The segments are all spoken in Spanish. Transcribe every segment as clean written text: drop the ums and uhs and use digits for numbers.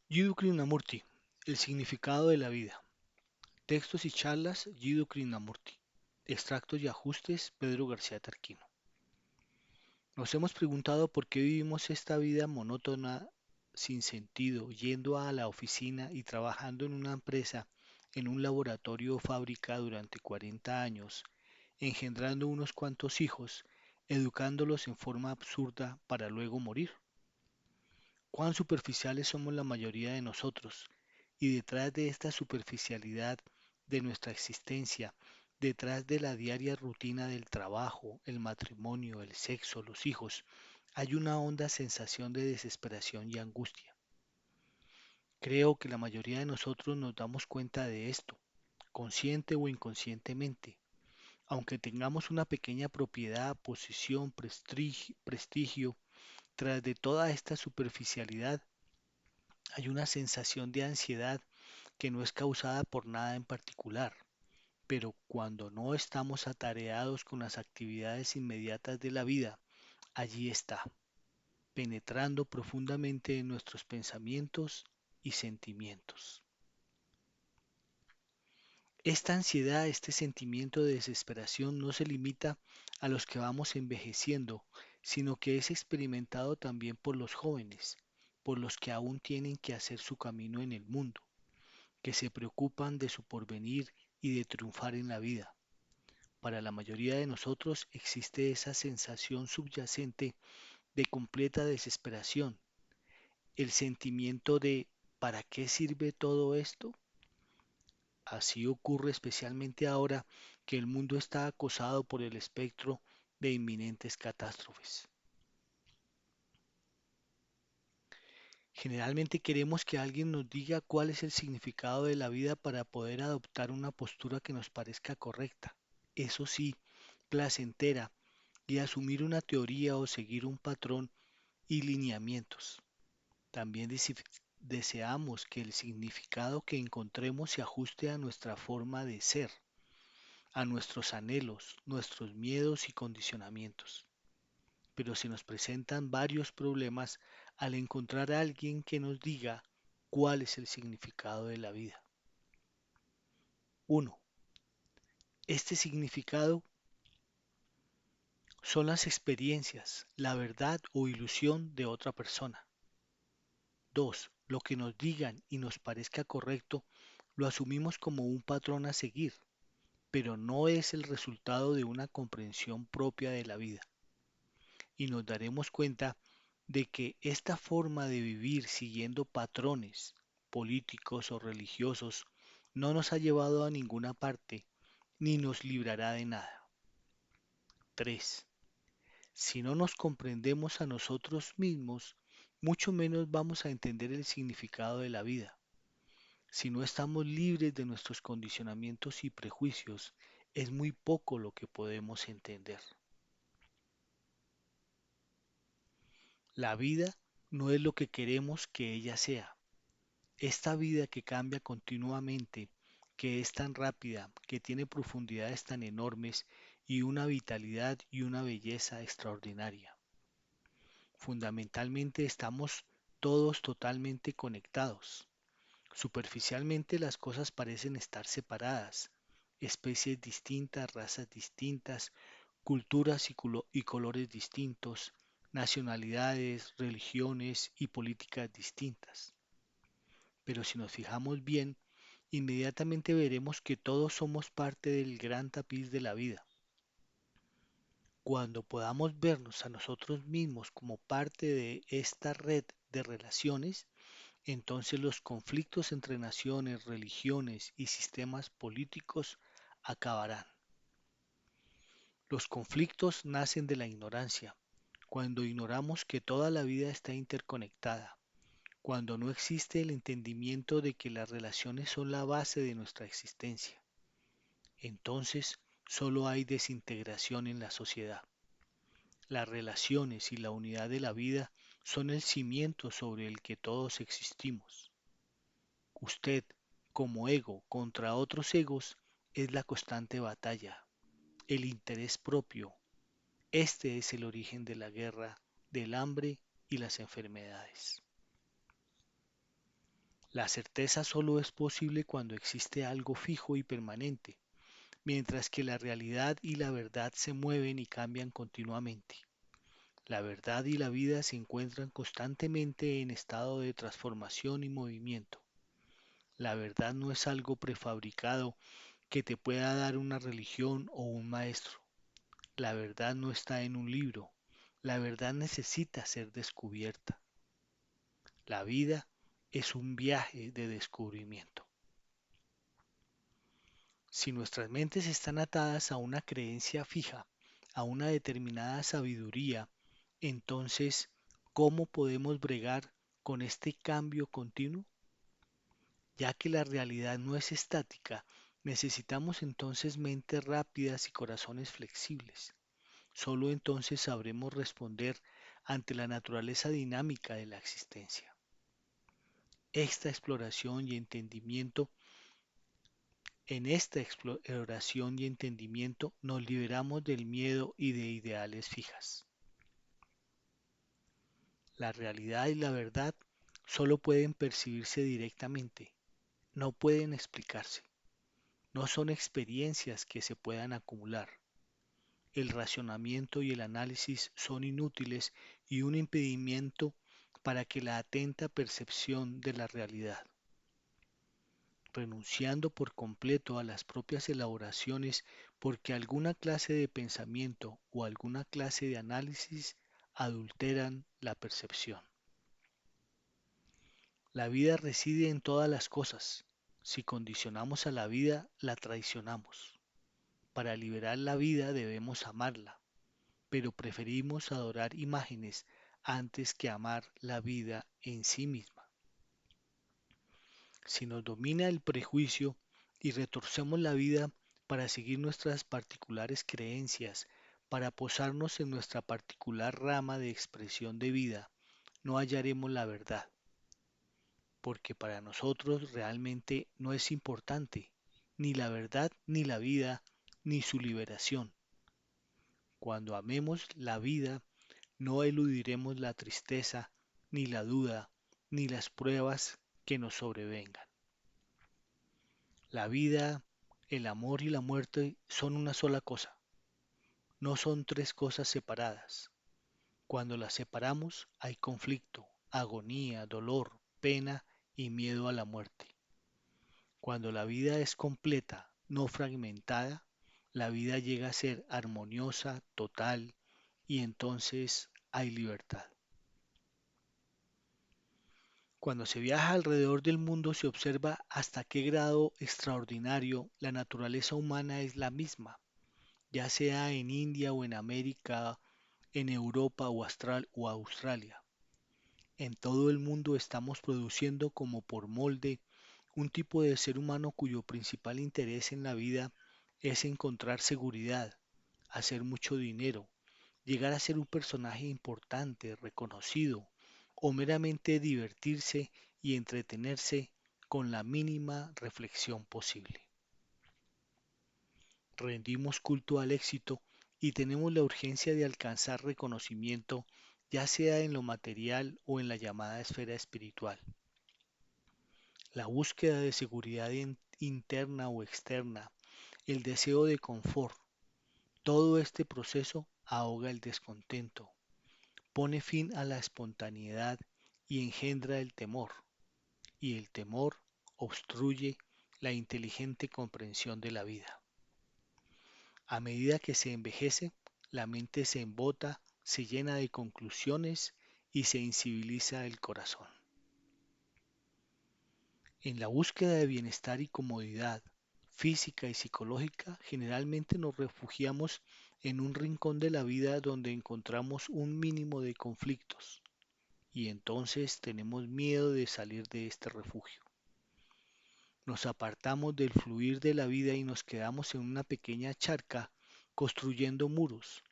Jiddu Krishnamurti, El significado de la vida. Textos y charlas, Jiddu Krishnamurti. Extractos y ajustes, Pedro García Tarquino. Nos hemos preguntado por qué vivimos esta vida monótona, sin sentido, yendo a la oficina y trabajando en una empresa, en un laboratorio o fábrica durante 40 años, engendrando unos cuantos hijos, educándolos en forma absurda para luego morir. Cuán superficiales somos la mayoría de nosotros, y detrás de esta superficialidad de nuestra existencia, detrás de la diaria rutina del trabajo, el matrimonio, el sexo, los hijos, hay una honda sensación de desesperación y angustia. Creo que la mayoría de nosotros nos damos cuenta de esto, consciente o inconscientemente. Aunque tengamos una pequeña propiedad, posición, prestigio, tras de toda esta superficialidad hay una sensación de ansiedad que no es causada por nada en particular, pero cuando no estamos atareados con las actividades inmediatas de la vida, allí está, penetrando profundamente en nuestros pensamientos y sentimientos. Esta ansiedad, este sentimiento de desesperación no se limita a los que vamos envejeciendo, sino que es experimentado también por los jóvenes, por los que aún tienen que hacer su camino en el mundo, que se preocupan de su porvenir y de triunfar en la vida. Para la mayoría de nosotros existe esa sensación subyacente de completa desesperación, el sentimiento de ¿para qué sirve todo esto? Así ocurre especialmente ahora que el mundo está acosado por el espectro de inminentes catástrofes. Generalmente queremos que alguien nos diga cuál es el significado de la vida para poder adoptar una postura que nos parezca correcta. Eso sí, placentera y asumir una teoría o seguir un patrón y lineamientos. También deseamos que el significado que encontremos se ajuste a nuestra forma de ser, a nuestros anhelos, nuestros miedos y condicionamientos. Pero se nos presentan varios problemas al encontrar a alguien que nos diga cuál es el significado de la vida. Uno, este significado son las experiencias, la verdad o ilusión de otra persona. 2. Lo que nos digan y nos parezca correcto lo asumimos como un patrón a seguir, pero no es el resultado de una comprensión propia de la vida. Y nos daremos cuenta de que esta forma de vivir siguiendo patrones políticos o religiosos no nos ha llevado a ninguna parte ni nos librará de nada. 3. Si no nos comprendemos a nosotros mismos, mucho menos vamos a entender el significado de la vida. Si no estamos libres de nuestros condicionamientos y prejuicios, es muy poco lo que podemos entender. La vida no es lo que queremos que ella sea. Esta vida que cambia continuamente, que es tan rápida, que tiene profundidades tan enormes y una vitalidad y una belleza extraordinaria. Fundamentalmente estamos todos totalmente conectados. Superficialmente las cosas parecen estar separadas, especies distintas, razas distintas, culturas y colores distintos, nacionalidades, religiones y políticas distintas. Pero si nos fijamos bien, inmediatamente veremos que todos somos parte del gran tapiz de la vida. Cuando podamos vernos a nosotros mismos como parte de esta red de relaciones, entonces los conflictos entre naciones, religiones y sistemas políticos acabarán. Los conflictos nacen de la ignorancia, cuando ignoramos que toda la vida está interconectada, cuando no existe el entendimiento de que las relaciones son la base de nuestra existencia. Entonces solo hay desintegración en la sociedad. Las relaciones y la unidad de la vida son el cimiento sobre el que todos existimos. Usted, como ego contra otros egos, es la constante batalla, el interés propio. Este es el origen de la guerra, del hambre y las enfermedades. La certeza solo es posible cuando existe algo fijo y permanente, mientras que la realidad y la verdad se mueven y cambian continuamente. La verdad y la vida se encuentran constantemente en estado de transformación y movimiento. La verdad no es algo prefabricado que te pueda dar una religión o un maestro. La verdad no está en un libro. La verdad necesita ser descubierta. La vida es un viaje de descubrimiento. Si nuestras mentes están atadas a una creencia fija, a una determinada sabiduría, entonces, ¿cómo podemos bregar con este cambio continuo? Ya que la realidad no es estática, necesitamos entonces mentes rápidas y corazones flexibles. Solo entonces sabremos responder ante la naturaleza dinámica de la existencia. Esta exploración y entendimiento, en esta exploración y entendimiento nos liberamos del miedo y de ideales fijas. La realidad y la verdad solo pueden percibirse directamente, no pueden explicarse, no son experiencias que se puedan acumular. El racionamiento y el análisis son inútiles y un impedimento para que la atenta percepción de la realidad. Renunciando por completo a las propias elaboraciones porque alguna clase de pensamiento o alguna clase de análisis adulteran la percepción. La vida reside en todas las cosas. Si condicionamos a la vida, la traicionamos. Para liberar la vida debemos amarla, pero preferimos adorar imágenes antes que amar la vida en sí misma. Si nos domina el prejuicio y retorcemos la vida para seguir nuestras particulares creencias, para posarnos en nuestra particular rama de expresión de vida, no hallaremos la verdad, porque para nosotros realmente no es importante ni la verdad ni la vida ni su liberación. Cuando amemos la vida, no eludiremos la tristeza, ni la duda, ni las pruebas que nos sobrevengan. La vida, el amor y la muerte son una sola cosa, no son tres cosas separadas. Cuando las separamos hay conflicto, agonía, dolor, pena y miedo a la muerte. Cuando la vida es completa, no fragmentada, la vida llega a ser armoniosa, total, y entonces hay libertad. Cuando se viaja alrededor del mundo se observa hasta qué grado extraordinario la naturaleza humana es la misma, ya sea en India o en América, en Europa o Australia. En todo el mundo estamos produciendo como por molde un tipo de ser humano cuyo principal interés en la vida es encontrar seguridad, hacer mucho dinero, llegar a ser un personaje importante, reconocido, o meramente divertirse y entretenerse con la mínima reflexión posible. Rendimos culto al éxito y tenemos la urgencia de alcanzar reconocimiento, ya sea en lo material o en la llamada esfera espiritual. La búsqueda de seguridad interna o externa, el deseo de confort, todo este proceso ahoga el descontento, pone fin a la espontaneidad y engendra el temor, y el temor obstruye la inteligente comprensión de la vida. A medida que se envejece, la mente se embota, se llena de conclusiones y se inciviliza el corazón. En la búsqueda de bienestar y comodidad física y psicológica, generalmente nos refugiamos en un rincón de la vida donde encontramos un mínimo de conflictos, y entonces tenemos miedo de salir de este refugio. Nos apartamos del fluir de la vida y nos quedamos en una pequeña charca construyendo muros,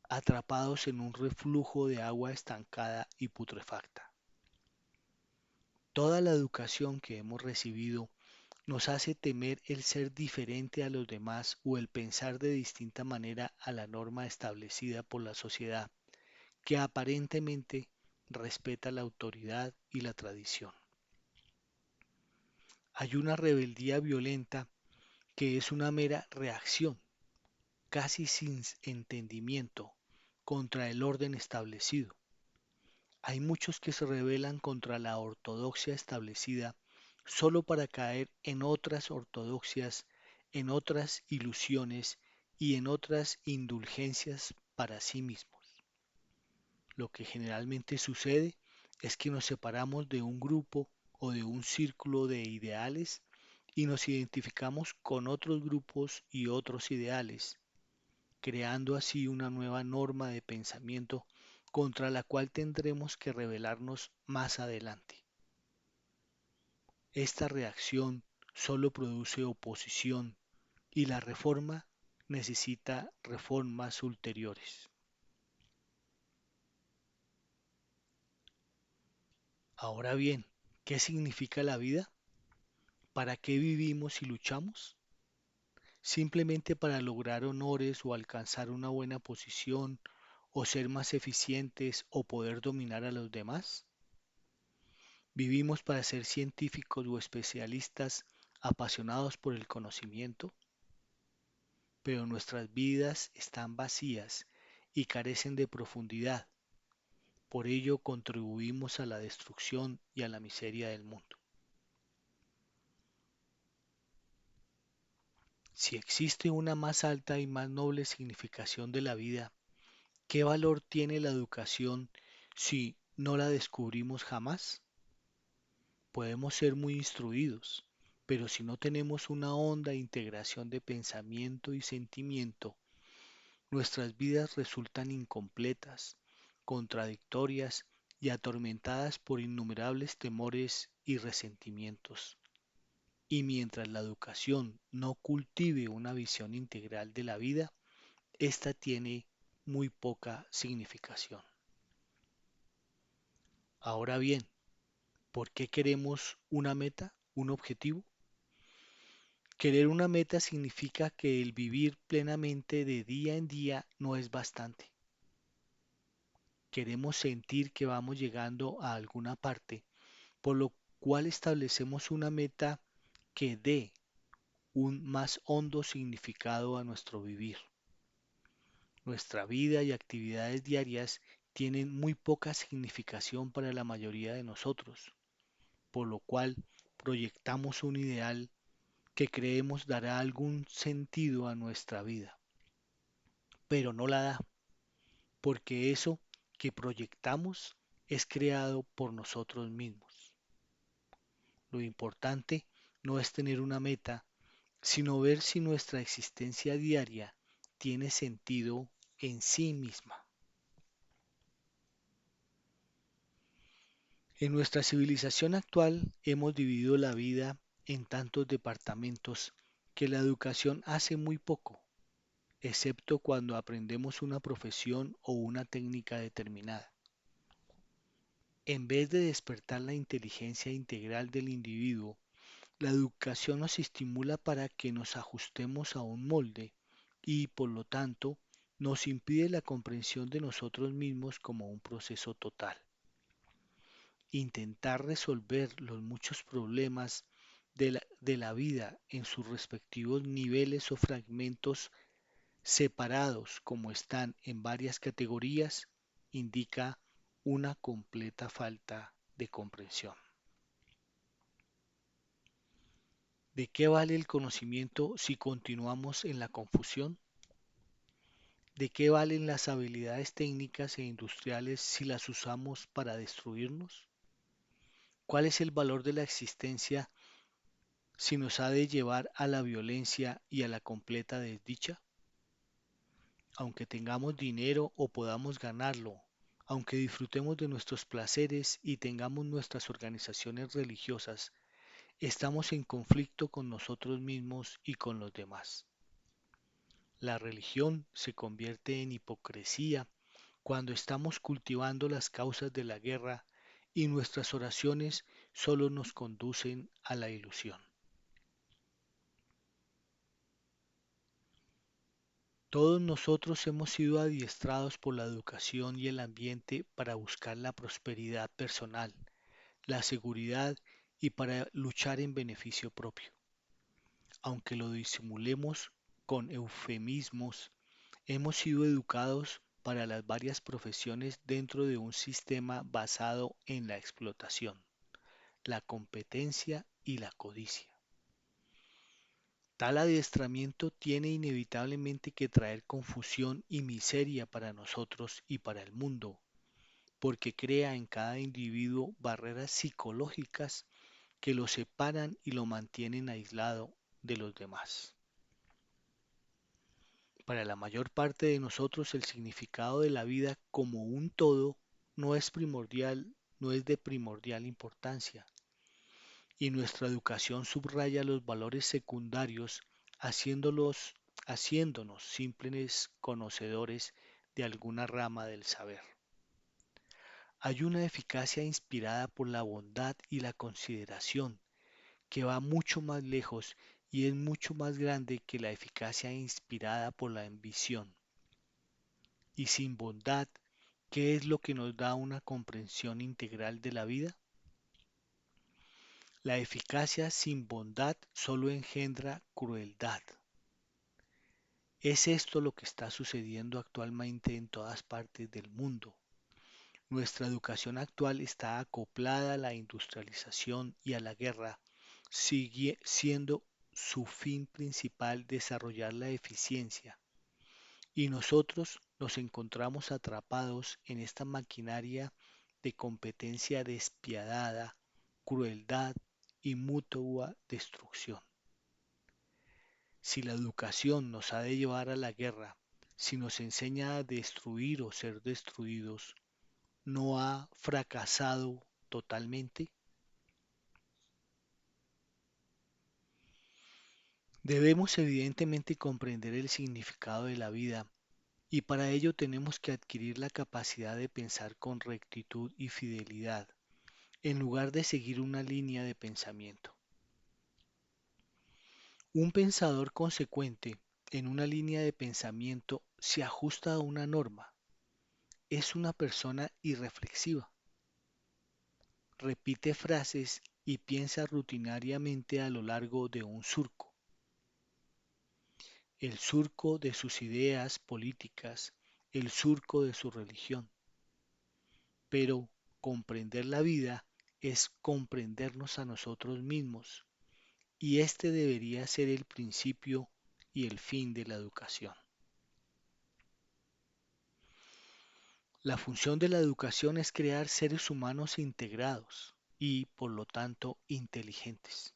atrapados en un reflujo de agua estancada y putrefacta. Toda la educación que hemos recibido nos hace temer el ser diferente a los demás o el pensar de distinta manera a la norma establecida por la sociedad, que aparentemente respeta la autoridad y la tradición. Hay una rebeldía violenta que es una mera reacción, casi sin entendimiento, contra el orden establecido. Hay muchos que se rebelan contra la ortodoxia establecida solo para caer en otras ortodoxias, en otras ilusiones y en otras indulgencias para sí mismos. Lo que generalmente sucede es que nos separamos de un grupo o de un círculo de ideales y nos identificamos con otros grupos y otros ideales, creando así una nueva norma de pensamiento contra la cual tendremos que rebelarnos más adelante. Esta reacción solo produce oposición y la reforma necesita reformas ulteriores. Ahora bien, ¿qué significa la vida? ¿Para qué vivimos y luchamos? ¿Simplemente para lograr honores o alcanzar una buena posición o ser más eficientes o poder dominar a los demás? ¿Vivimos para ser científicos o especialistas apasionados por el conocimiento? Pero nuestras vidas están vacías y carecen de profundidad. Por ello contribuimos a la destrucción y a la miseria del mundo. Si existe una más alta y más noble significación de la vida, ¿qué valor tiene la educación si no la descubrimos jamás? Podemos ser muy instruidos, pero si no tenemos una honda integración de pensamiento y sentimiento, nuestras vidas resultan incompletas, contradictorias y atormentadas por innumerables temores y resentimientos. Y mientras la educación no cultive una visión integral de la vida, ésta tiene muy poca significación. Ahora bien, ¿por qué queremos una meta, un objetivo? Querer una meta significa que el vivir plenamente de día en día no es bastante. Queremos sentir que vamos llegando a alguna parte, por lo cual establecemos una meta que dé un más hondo significado a nuestro vivir. Nuestra vida y actividades diarias tienen muy poca significación para la mayoría de nosotros, por lo cual proyectamos un ideal que creemos dará algún sentido a nuestra vida, pero no la da, porque eso que proyectamos es creado por nosotros mismos. Lo importante no es tener una meta, sino ver si nuestra existencia diaria tiene sentido en sí misma. En nuestra civilización actual hemos dividido la vida en tantos departamentos que la educación hace muy poco, excepto cuando aprendemos una profesión o una técnica determinada. En vez de despertar la inteligencia integral del individuo, la educación nos estimula para que nos ajustemos a un molde y, por lo tanto, nos impide la comprensión de nosotros mismos como un proceso total. Intentar resolver los muchos problemas de la vida en sus respectivos niveles o fragmentos separados como están en varias categorías indica una completa falta de comprensión. ¿De qué vale el conocimiento si continuamos en la confusión? ¿De qué valen las habilidades técnicas e industriales si las usamos para destruirnos? ¿Cuál es el valor de la existencia si nos ha de llevar a la violencia y a la completa desdicha? Aunque tengamos dinero o podamos ganarlo, aunque disfrutemos de nuestros placeres y tengamos nuestras organizaciones religiosas, estamos en conflicto con nosotros mismos y con los demás. La religión se convierte en hipocresía cuando estamos cultivando las causas de la guerra y nuestras oraciones solo nos conducen a la ilusión. Todos nosotros hemos sido adiestrados por la educación y el ambiente para buscar la prosperidad personal, la seguridad y para luchar en beneficio propio. Aunque lo disimulemos con eufemismos, hemos sido educados para las varias profesiones dentro de un sistema basado en la explotación, la competencia y la codicia. Tal adiestramiento tiene inevitablemente que traer confusión y miseria para nosotros y para el mundo, porque crea en cada individuo barreras psicológicas que lo separan y lo mantienen aislado de los demás. Para la mayor parte de nosotros el significado de la vida como un todo no es primordial, no es de primordial importancia, y nuestra educación subraya los valores secundarios, haciéndonos simples conocedores de alguna rama del saber. Hay una eficacia inspirada por la bondad y la consideración que va mucho más lejos y es mucho más grande que la eficacia inspirada por la ambición. Y sin bondad, ¿qué es lo que nos da una comprensión integral de la vida? La eficacia sin bondad solo engendra crueldad. ¿Es esto lo que está sucediendo actualmente en todas partes del mundo? Nuestra educación actual está acoplada a la industrialización y a la guerra, sigue siendo su fin principal desarrollar la eficiencia, y nosotros nos encontramos atrapados en esta maquinaria de competencia despiadada, crueldad y mutua destrucción. Si la educación nos ha de llevar a la guerra, si nos enseña a destruir o ser destruidos, ¿no ha fracasado totalmente? Debemos evidentemente comprender el significado de la vida y para ello tenemos que adquirir la capacidad de pensar con rectitud y fidelidad, en lugar de seguir una línea de pensamiento. Un pensador consecuente en una línea de pensamiento se ajusta a una norma. Es una persona irreflexiva. Repite frases y piensa rutinariamente a lo largo de un surco. El surco de sus ideas políticas, el surco de su religión. Pero comprender la vida es comprendernos a nosotros mismos, y este debería ser el principio y el fin de la educación. La función de la educación es crear seres humanos integrados y, por lo tanto, inteligentes.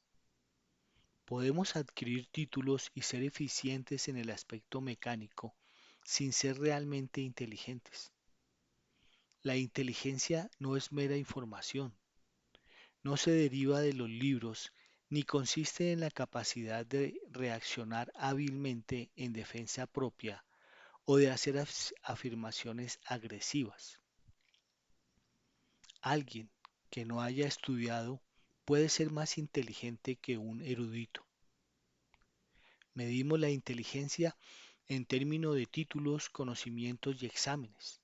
Podemos adquirir títulos y ser eficientes en el aspecto mecánico sin ser realmente inteligentes. La inteligencia no es mera información, no se deriva de los libros ni consiste en la capacidad de reaccionar hábilmente en defensa propia o de hacer afirmaciones agresivas. Alguien que no haya estudiado puede ser más inteligente que un erudito. Medimos la inteligencia en términos de títulos, conocimientos y exámenes,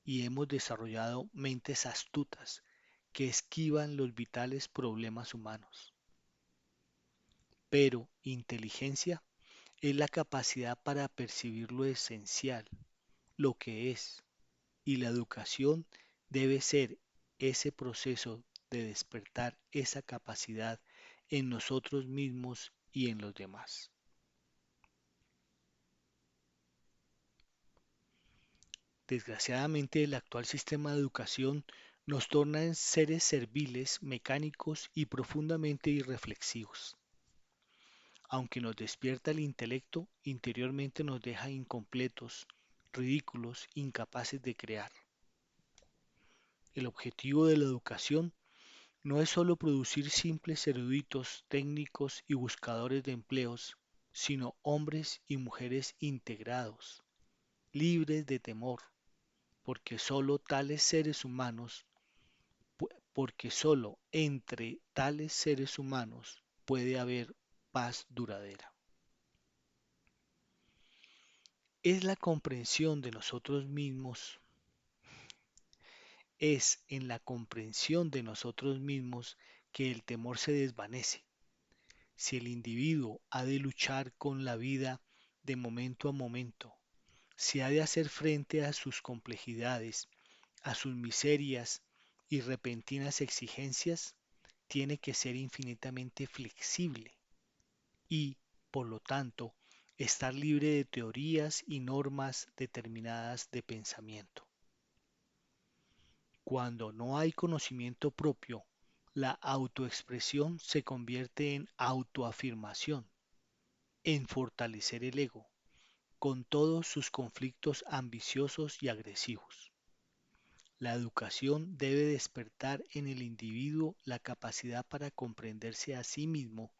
y hemos desarrollado mentes astutas que esquivan los vitales problemas humanos. Pero inteligencia es la capacidad para percibir lo esencial, lo que es, y la educación debe ser ese proceso de despertar esa capacidad en nosotros mismos y en los demás. Desgraciadamente, el actual sistema de educación nos torna en seres serviles, mecánicos y profundamente irreflexivos. Aunque nos despierta el intelecto, interiormente nos deja incompletos, ridículos, incapaces de crear. El objetivo de la educación no es sólo producir simples eruditos, técnicos y buscadores de empleos, sino hombres y mujeres integrados, libres de temor, porque sólo tales seres humanos, porque sólo entre tales seres humanos puede haber paz duradera. Es la comprensión de nosotros mismos, es en la comprensión de nosotros mismos que el temor se desvanece. Si el individuo ha de luchar con la vida de momento a momento, si ha de hacer frente a sus complejidades, a sus miserias y repentinas exigencias, tiene que ser infinitamente flexible y, por lo tanto, estar libre de teorías y normas determinadas de pensamiento. Cuando no hay conocimiento propio, la autoexpresión se convierte en autoafirmación, en fortalecer el ego, con todos sus conflictos ambiciosos y agresivos. La educación debe despertar en el individuo la capacidad para comprenderse a sí mismo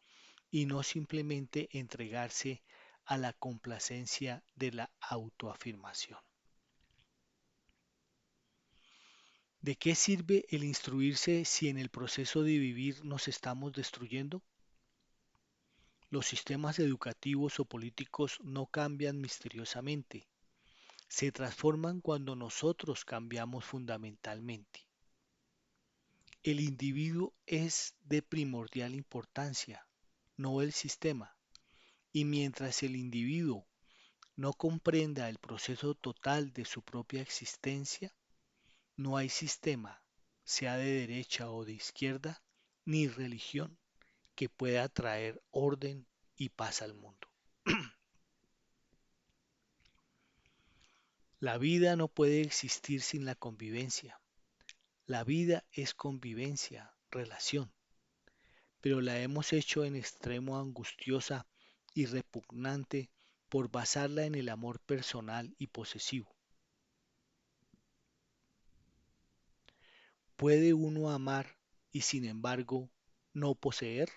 y no simplemente entregarse a la complacencia de la autoafirmación. ¿De qué sirve el instruirse si en el proceso de vivir nos estamos destruyendo? Los sistemas educativos o políticos no cambian misteriosamente, se transforman cuando nosotros cambiamos fundamentalmente. El individuo es de primordial importancia, no el sistema, y mientras el individuo no comprenda el proceso total de su propia existencia, no hay sistema, sea de derecha o de izquierda, ni religión que pueda traer orden y paz al mundo. La vida no puede existir sin la convivencia. La vida es convivencia, relación, pero la hemos hecho en extremo angustiosa y repugnante por basarla en el amor personal y posesivo. ¿Puede uno amar y sin embargo no poseer?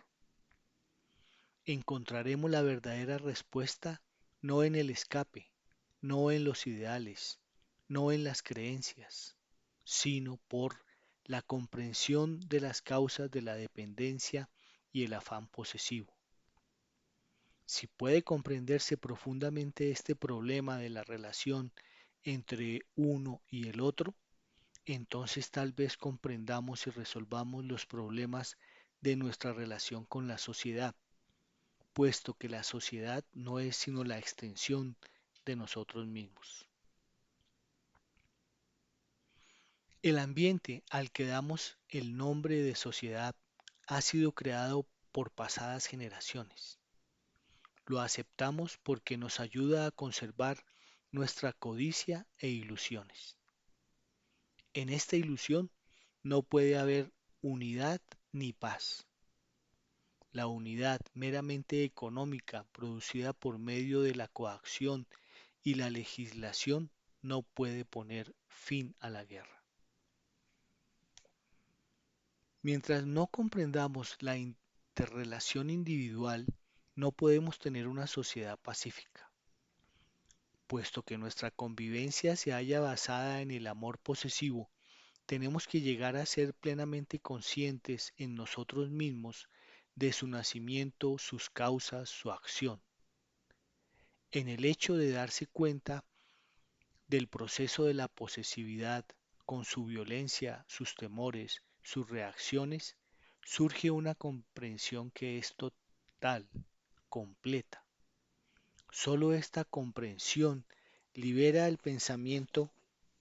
Encontraremos la verdadera respuesta no en el escape, no en los ideales, no en las creencias, sino por la comprensión de las causas de la dependencia y el afán posesivo. Si puede comprenderse profundamente este problema de la relación entre uno y el otro, entonces tal vez comprendamos y resolvamos los problemas de nuestra relación con la sociedad, puesto que la sociedad no es sino la extensión de nosotros mismos. El ambiente al que damos el nombre de sociedad ha sido creado por pasadas generaciones. Lo aceptamos porque nos ayuda a conservar nuestra codicia e ilusiones. En esta ilusión no puede haber unidad ni paz. La unidad meramente económica producida por medio de la coacción y la legislación no puede poner fin a la guerra. Mientras no comprendamos la interrelación individual, no podemos tener una sociedad pacífica. Puesto que nuestra convivencia se halla basada en el amor posesivo, tenemos que llegar a ser plenamente conscientes en nosotros mismos de su nacimiento, sus causas, su acción. En el hecho de darse cuenta del proceso de la posesividad, con su violencia, sus temores, sus reacciones, surge una comprensión que es total, completa. Solo esta comprensión libera el pensamiento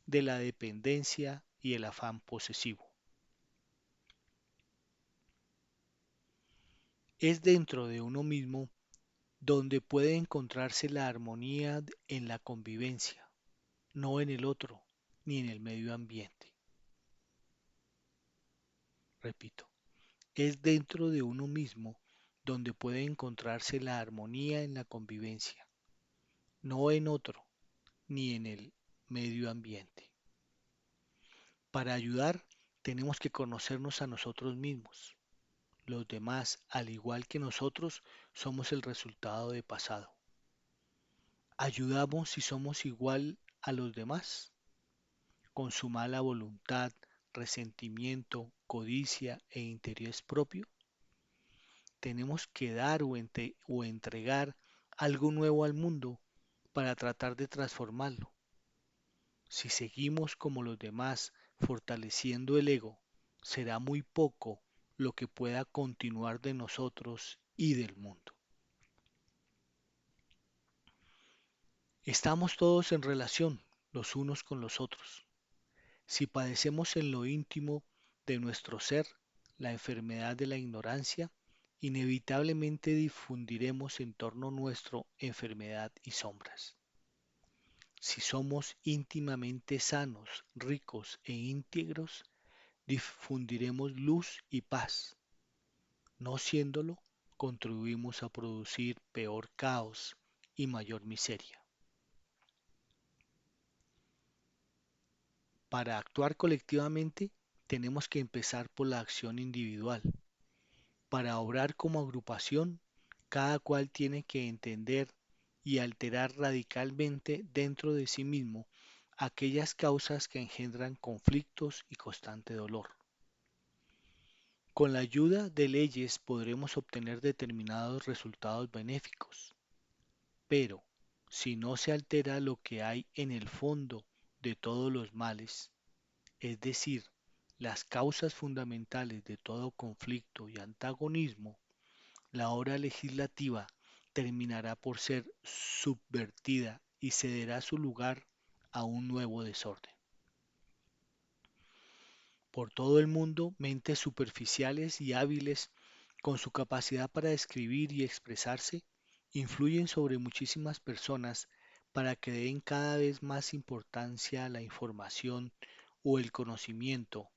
de la dependencia y el afán posesivo. Es dentro de uno mismo donde puede encontrarse la armonía en la convivencia, no en el otro, ni en el medio ambiente. Repito, es dentro de uno mismo donde puede encontrarse la armonía en la convivencia, no en otro, ni en el medio ambiente. Para ayudar, tenemos que conocernos a nosotros mismos. Los demás, al igual que nosotros, somos el resultado de pasado. ¿Ayudamos si somos igual a los demás? Con su mala voluntad, resentimiento, codicia e interés propio. Tenemos que dar o entregar algo nuevo al mundo para tratar de transformarlo. Si seguimos como los demás fortaleciendo el ego, será muy poco lo que pueda continuar de nosotros y del mundo. Estamos todos en relación los unos con los otros. Si padecemos en lo íntimo de nuestro ser la enfermedad de la ignorancia, inevitablemente difundiremos en torno nuestro enfermedad y sombras. Si somos íntimamente sanos, ricos e íntegros, difundiremos luz y paz. No siéndolo, contribuimos a producir peor caos y mayor miseria. Para actuar colectivamente, tenemos que empezar por la acción individual. Para obrar como agrupación, cada cual tiene que entender y alterar radicalmente dentro de sí mismo aquellas causas que engendran conflictos y constante dolor. Con la ayuda de leyes podremos obtener determinados resultados benéficos, pero si no se altera lo que hay en el fondo de todos los males, es decir, las causas fundamentales de todo conflicto y antagonismo, la obra legislativa terminará por ser subvertida y cederá su lugar a un nuevo desorden. Por todo el mundo, mentes superficiales y hábiles, con su capacidad para escribir y expresarse, influyen sobre muchísimas personas para que den cada vez más importancia a la información o el conocimiento,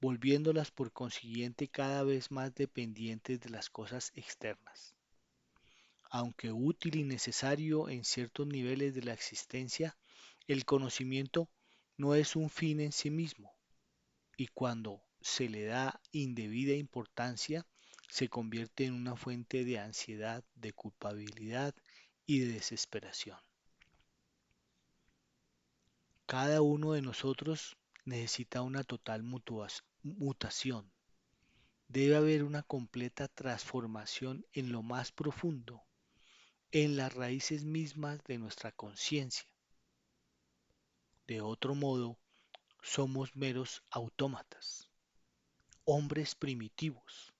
volviéndolas por consiguiente cada vez más dependientes de las cosas externas. Aunque útil y necesario en ciertos niveles de la existencia, el conocimiento no es un fin en sí mismo, y cuando se le da indebida importancia, se convierte en una fuente de ansiedad, de culpabilidad y de desesperación. Cada uno de nosotros necesita una total mutación. Debe haber una completa transformación en lo más profundo, en las raíces mismas de nuestra conciencia. De otro modo, somos meros autómatas, hombres primitivos,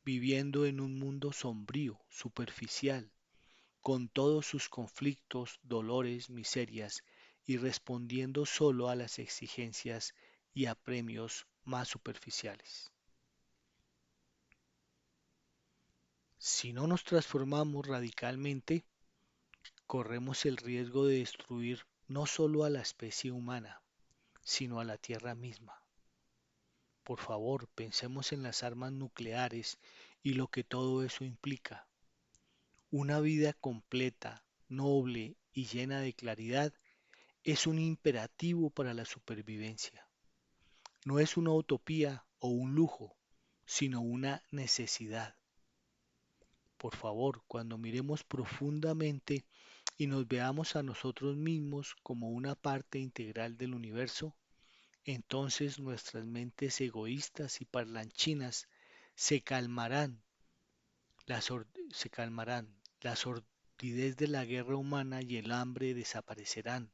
viviendo en un mundo sombrío, superficial, con todos sus conflictos, dolores, miserias, y respondiendo solo a las exigencias y apremios más superficiales. Si no nos transformamos radicalmente, corremos el riesgo de destruir no solo a la especie humana, sino a la Tierra misma. Por favor, pensemos en las armas nucleares y lo que todo eso implica. Una vida completa, noble y llena de claridad es un imperativo para la supervivencia. No es una utopía o un lujo, sino una necesidad. Por favor, cuando miremos profundamente y nos veamos a nosotros mismos como una parte integral del universo, entonces nuestras mentes egoístas y parlanchinas se calmarán, se calmarán, la sordidez de la guerra humana y el hambre desaparecerán.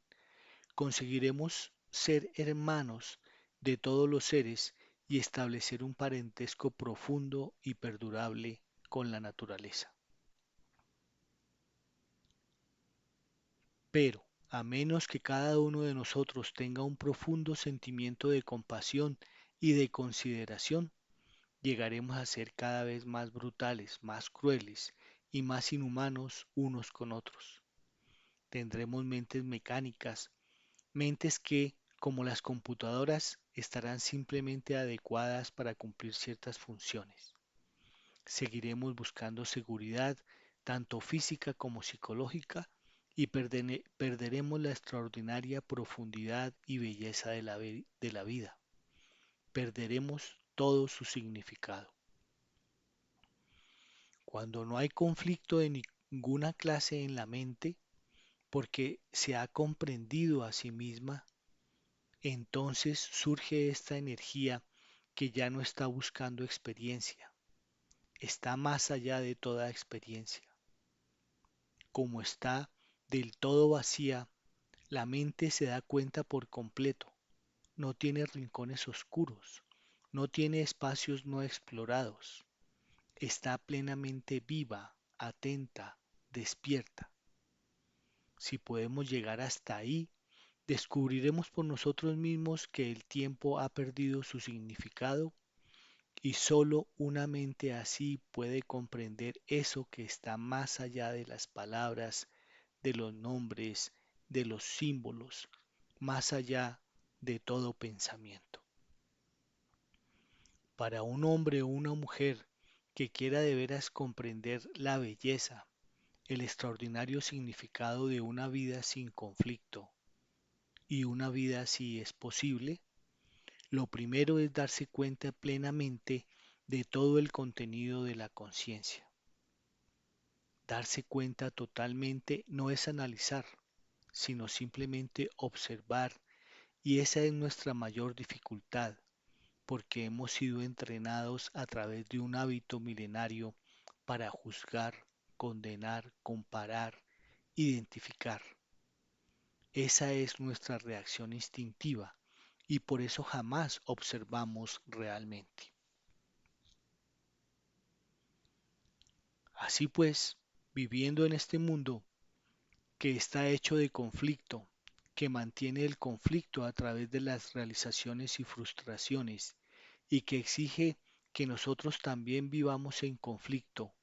Conseguiremos ser hermanos de todos los seres y establecer un parentesco profundo y perdurable con la naturaleza. Pero, a menos que cada uno de nosotros tenga un profundo sentimiento de compasión y de consideración, llegaremos a ser cada vez más brutales, más crueles y más inhumanos unos con otros. Tendremos mentes mecánicas, mentes que, como las computadoras, estarán simplemente adecuadas para cumplir ciertas funciones. Seguiremos buscando seguridad, tanto física como psicológica, y perderemos la extraordinaria profundidad y belleza de la vida. Perderemos todo su significado. Cuando no hay conflicto de ninguna clase en la mente, porque se ha comprendido a sí misma, entonces surge esta energía que ya no está buscando experiencia, está más allá de toda experiencia. Como está del todo vacía, la mente se da cuenta por completo, no tiene rincones oscuros, no tiene espacios no explorados, está plenamente viva, atenta, despierta. Si podemos llegar hasta ahí, descubriremos por nosotros mismos que el tiempo ha perdido su significado y solo una mente así puede comprender eso que está más allá de las palabras, de los nombres, de los símbolos, más allá de todo pensamiento. Para un hombre o una mujer que quiera de veras comprender la belleza, el extraordinario significado de una vida sin conflicto y una vida si es posible, lo primero es darse cuenta plenamente de todo el contenido de la conciencia. Darse cuenta totalmente no es analizar, sino simplemente observar, y esa es nuestra mayor dificultad, porque hemos sido entrenados a través de un hábito milenario para juzgar, condenar, comparar, identificar. Esa es nuestra reacción instintiva y por eso jamás observamos realmente. Así pues, viviendo en este mundo que está hecho de conflicto, que mantiene el conflicto a través de las realizaciones y frustraciones, y que exige que nosotros también vivamos en conflicto,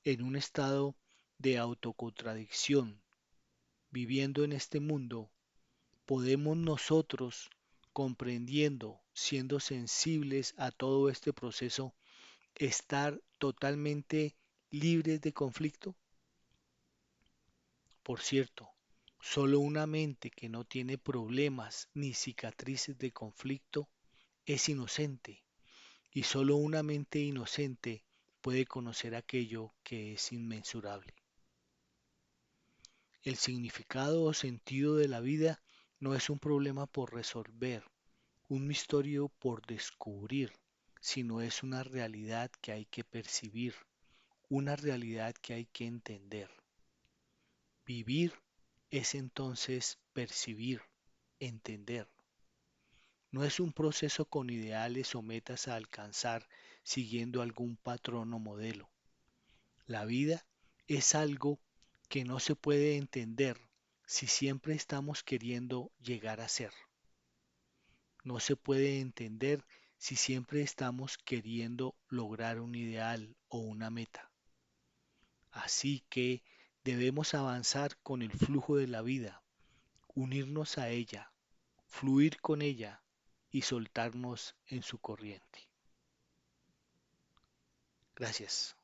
en un estado de autocontradicción, viviendo en este mundo, podemos nosotros, comprendiendo, siendo sensibles a todo este proceso, estar totalmente libres de conflicto. Por cierto, solo una mente que no tiene problemas ni cicatrices de conflicto es inocente, y solo una mente inocente puede conocer aquello que es inmensurable. El significado o sentido de la vida no es un problema por resolver, un misterio por descubrir, sino es una realidad que hay que percibir, una realidad que hay que entender. Vivir es entonces percibir, entender. No es un proceso con ideales o metas a alcanzar siguiendo algún patrón o modelo. La vida es algo que no se puede entender si siempre estamos queriendo llegar a ser. No se puede entender si siempre estamos queriendo lograr un ideal o una meta. Así que debemos avanzar con el flujo de la vida, unirnos a ella, fluir con ella y soltarnos en su corriente. Gracias.